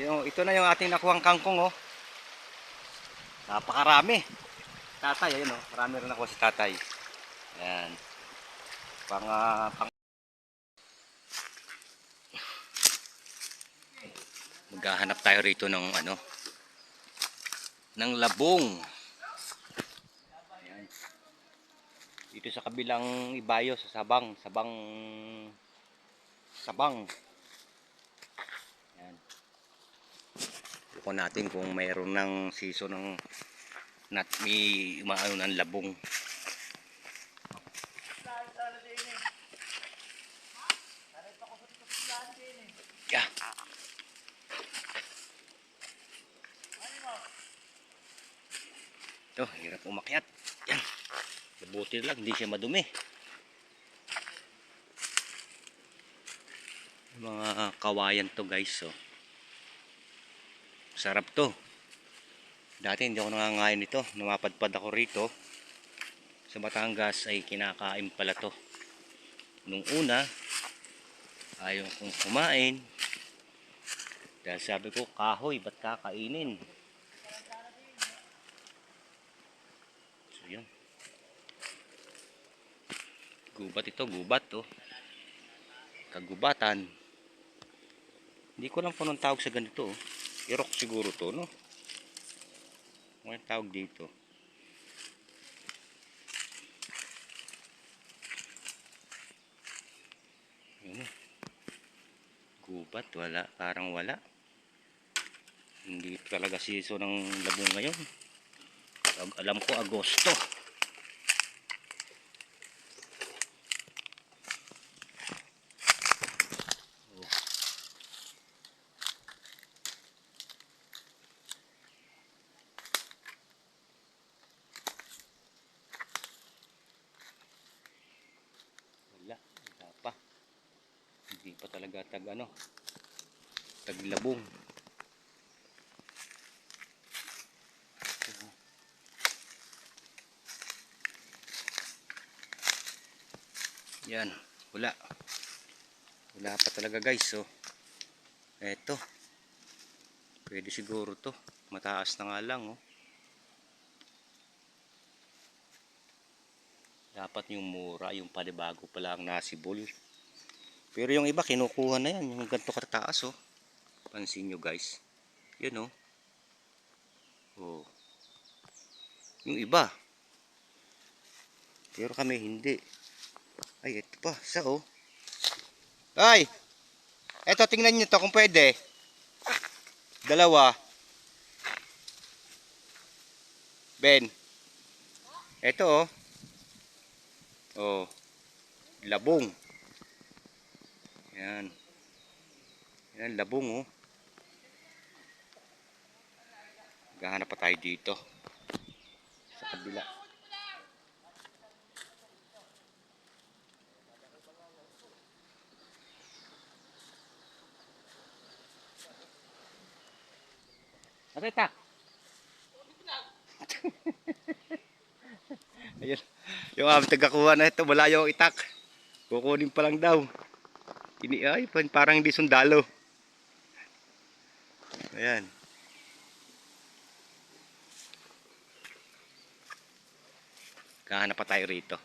ito na yung ating nakuhang kangkong, oh. Napakarami. Tatay, ayun, oh. Marami rin ako si tatay. Ayan. Maghahanap tayo rito ng ng labong. Ayan. Dito sa kabilang ibayo sa Sabang. Ayan. Bukan natin kung mayroon ng season ng may umaano ng labong. Yeah. Hirap umakyat. Yan. Mabuti lang, hindi siya madumi. Mga kawayan to guys, oh. Sarap to. Dati hindi ako nangangain nito. Numapadpad ako rito. Sa Batangas ay kinakain pala to. Nung una, ayaw kong kumain. Dahil sabi ko, kahoy, ba't kakainin? So yan. Gubat ito, gubat oh. Kagubatan. Hindi ko lang po nang tawag sa ganito, oh. Irok siguro to, no? Ano tawag dito? Ano? Gubat, wala. Parang wala. Hindi talaga season ng labong ngayon. Alam ko, Agosto. Oh. Wala. Wala pa. Hindi pa talaga taglabong. Yan, wala pa talaga guys. So eto, pwede siguro to, mataas na nga lang, oh. Dapat yung mura, yung panibago pala ang nasibol, pero yung iba kinukuha na yan, yung ganito kataas, oh. Pansin nyo guys, yun, oh. Oh, yung iba, pero kami hindi. Ay, ito pa, isa, oh. Ay, eto, tingnan nyo to kung pwede. Dalawa. Ben. Eto, oh. Oh. Labong. Yan. Yan, labong, oh. Gahanap pa tayo dito. Sa kabila. Ano itak? Ayun. Yung aming tagakuha na ito, wala yung itak. Kukunin pa lang daw. Ay, parang hindi sundalo. Ayan. Kahanap pa tayo rito.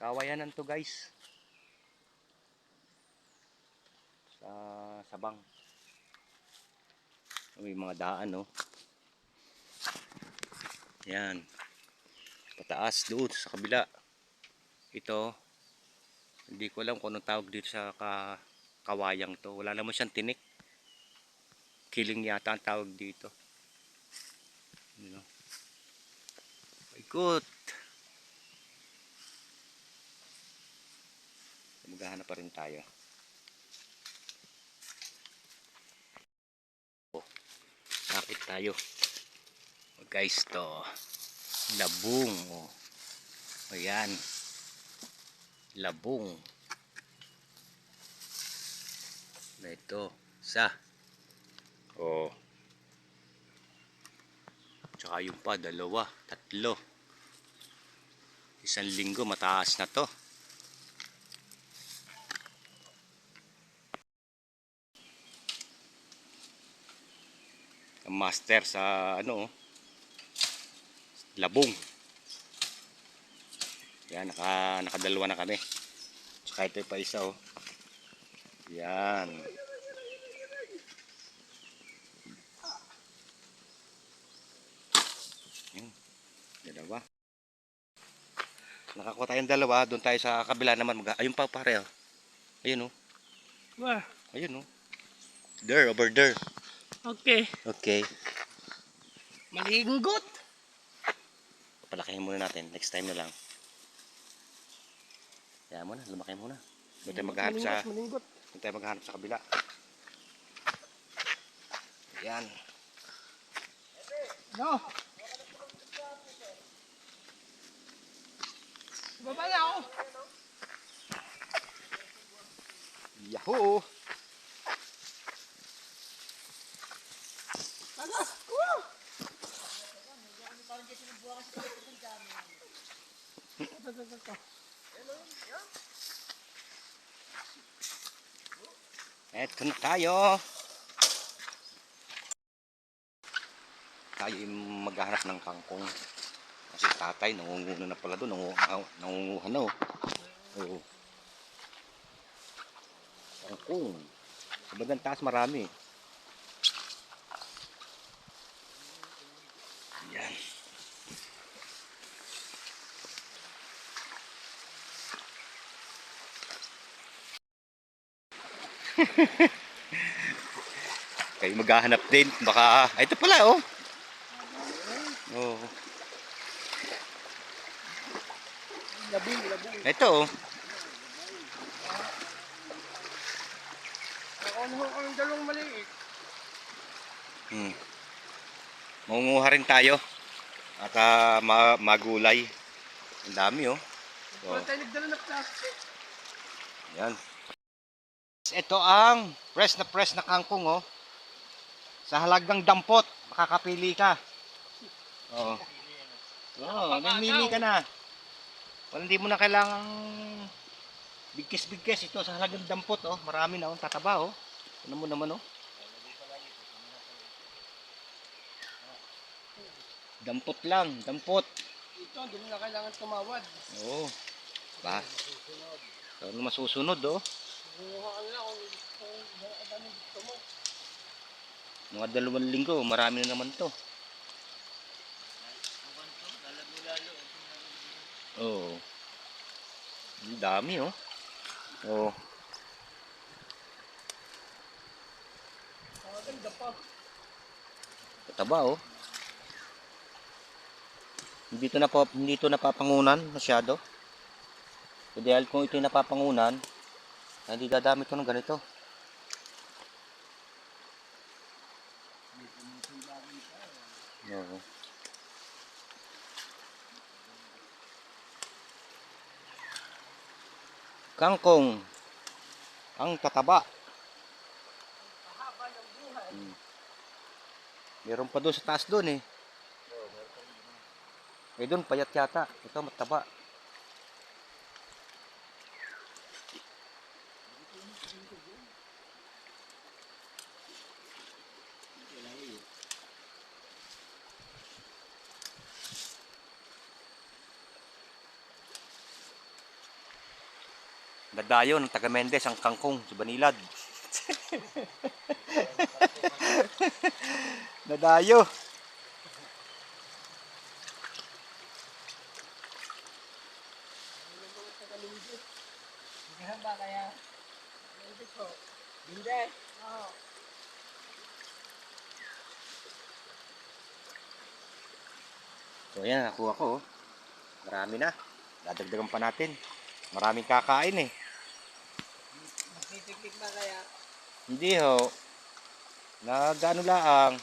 Kawayanan to guys. Sa Sabang. May mga daan, no. Yan. Pataas doon sa kabila. Ito, hindi ko alam kung anong tawag dito sa kawayang to. Wala naman siyang tinik. Kiling yata ang tawag dito. You know. Ikot. Maghahanap pa rin tayo. Kapit tayo. Oh, guys, to labong, oh. Ayan, labong na ito sa oh, tsaka yung pa dalawa, tatlo. Isang linggo mataas na to. Ang master sa ano, labong. Yan, nakadalawa na kami. Tsaka ito pa isa oh. Yan. Yan. Dalawa. Nakakuha tayong dalawa. Doon tayo sa kabila naman. Ayun pa pare oh. Ayun oh. Wah, Ayun oh. There, over there. okay. Okay. Malinggot. Palakihin muna natin. Next time na lang. Kaya muna, lumaki muna. Doon tayo maghanap sa... Malinggot. Doon tayo maghanap sa kabila. Yan. No. Baba na ako. Yahoo! Taga. Woo! Eto na tayo. Tayo yung maghahanap ng kangkong. Kasi tatay, nangunguna na pala doon. Nangunguha na oh. Oo. Kangkong. Sa bandang taas marami. Yan. Kayo maghahanap din. Baka, ito pala oh. Oh. Labing. Ito oh. Ano ang dalawang maliit? Mangunguha rin tayo. At magulay. Ang dami oh. Wala tayo nagdala na plastic. Yan. Ito ang press na kangkong oh. Sa halagang dampot, makakapili ka. Oo. Oo, namili ka na. Wala, hindi mo na kailangang bigkis-bigkis ito sa halagang dampot oh. Marami na oh, tataba oh. Ano mo naman oh. Dampot lang, dampot. Ito, hindi mo na kailangan tumawad. Oo. Ba? Ano masusunod oh. Kumuha ka na kung ano gusto mo. Mga 2 linggo, marami na naman to. Oo. Ang dami oh. Oo. Ganda pa. Tataba oh. Hindi ito napapangunan masyado. Dahil kung ito napapangunan, hindi dadami ito ng ganito. Oo. Kangkong. Ang tataba. Mahaba ng buhay. Meron pa doon sa taas doon eh. Eh doon payat yata. Ito mataba. Dadayo ng taga Mendes ang kangkong sa Banilad. Dadayo. Ganun ba kaya? Hindi po. Hindi. Oo. So ayan, nakuha ko oh. Marami na. Dadagdagan pa natin. Maraming kakain eh. Magtitiktik ba kaya? Hindi ho. Nagano laang.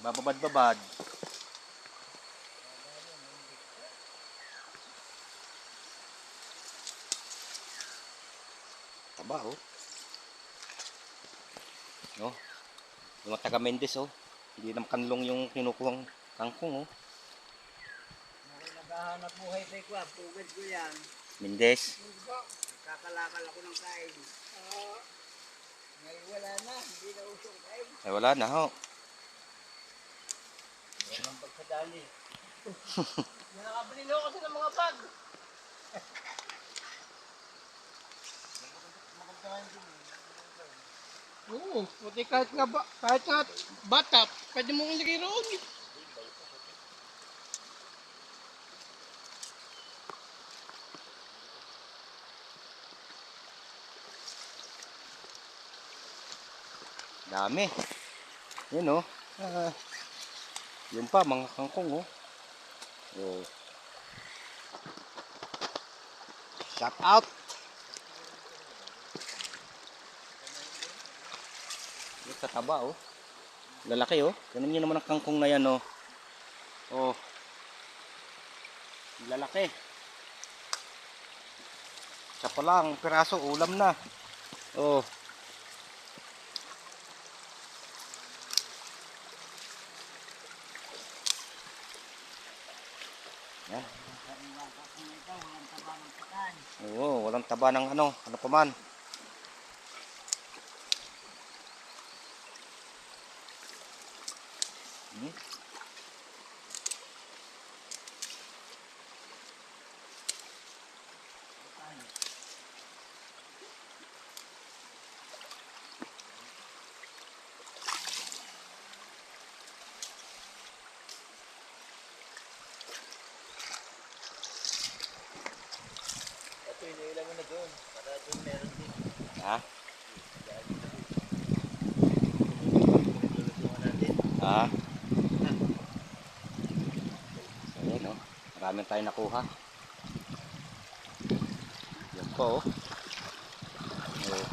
Bababad-babad. Taba oh. No? Yung taga Mendes oh. Hindi naman kanlong yung kinukuhang kangkong, oh. Ako naghahanap buhay kay Kwa. Pugad ko yan. Mindes. Kakalakal ako ng kain. Ngayon wala na. Hindi na usong kain. Ay, wala na, ho. Wala nang pagsadali. Nakabili na ako kasi ng mga bag. Oo, puti kahit nga bata, pwede mo ilagay roon. Dami. Yun, oh. Yun pa, mga kangkong, oh. Oh. Shout out. Yung sa taba, oh. Lalaki, oh. Ganun nyo naman ang kangkong na yan, oh. Oh. Lalaki. Isa pa lang, piraso, ulam na. Oh. Yan. Oo, walang taba ng ano pa man. Hmm? Ito, iniilan mo na doon. Para doon meron din. Ha? Lulutungan natin. Ha? So, ayan, oh. Marami tayong nakuha. Yan po, oh. Oh.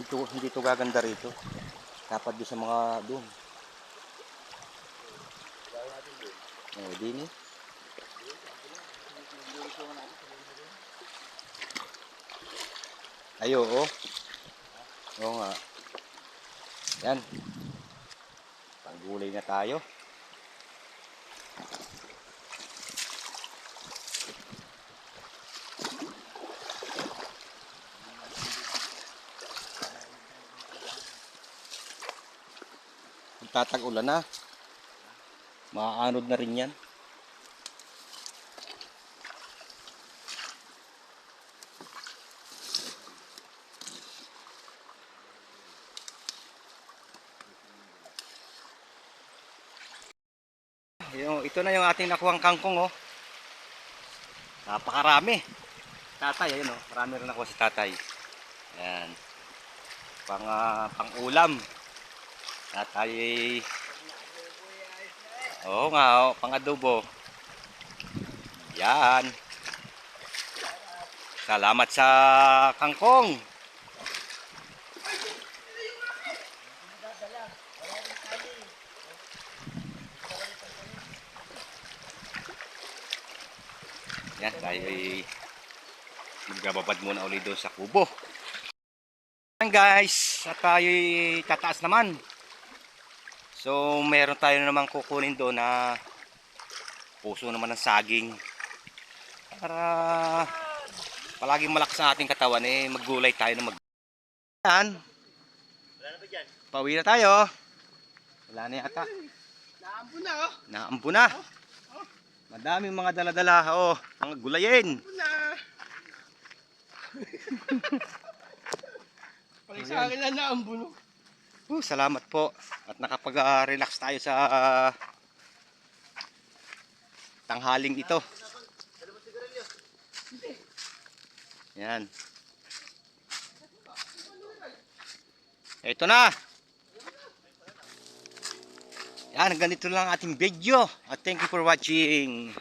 Hindi to gaganda rito. Dapat doon sa mga doon. Gawin natin doon. Oh, din eh. Lulutungan natin. Ay, oo. Oo nga. Yan. Panggulay na tayo. Tatag-ulan na. Maaanod na rin yan. Ito na yung ating nakuhang kangkong, oh. Napakarami. Tatay, ayun, oh. Marami rin ako si tatay. Ayan. Pang-ulam. Tatay. Oo nga, oh. Pang-adobo. Yan. Salamat sa kangkong. Yan, tayo ay magbababad muna ulit doon sa kubo. Yan guys, at tayo ay tataas naman. So meron tayo naman kukunin doon na puso naman ng saging. Para palaging malakas ang ating katawan, eh maggulay tayo na Yan. Wala na ba dyan? Pauwi na tayo. Wala na yata. Naampo na, oh. Naampo na. Madaming mga dala-dala, oh, mga gulayin. Naampo na. Palik sa akin na naampo, no. Salamat po. At nakapag-relax tayo sa tanghaling ito. Yan. Ito na. Yan, ganito lang ating video. At thank you for watching.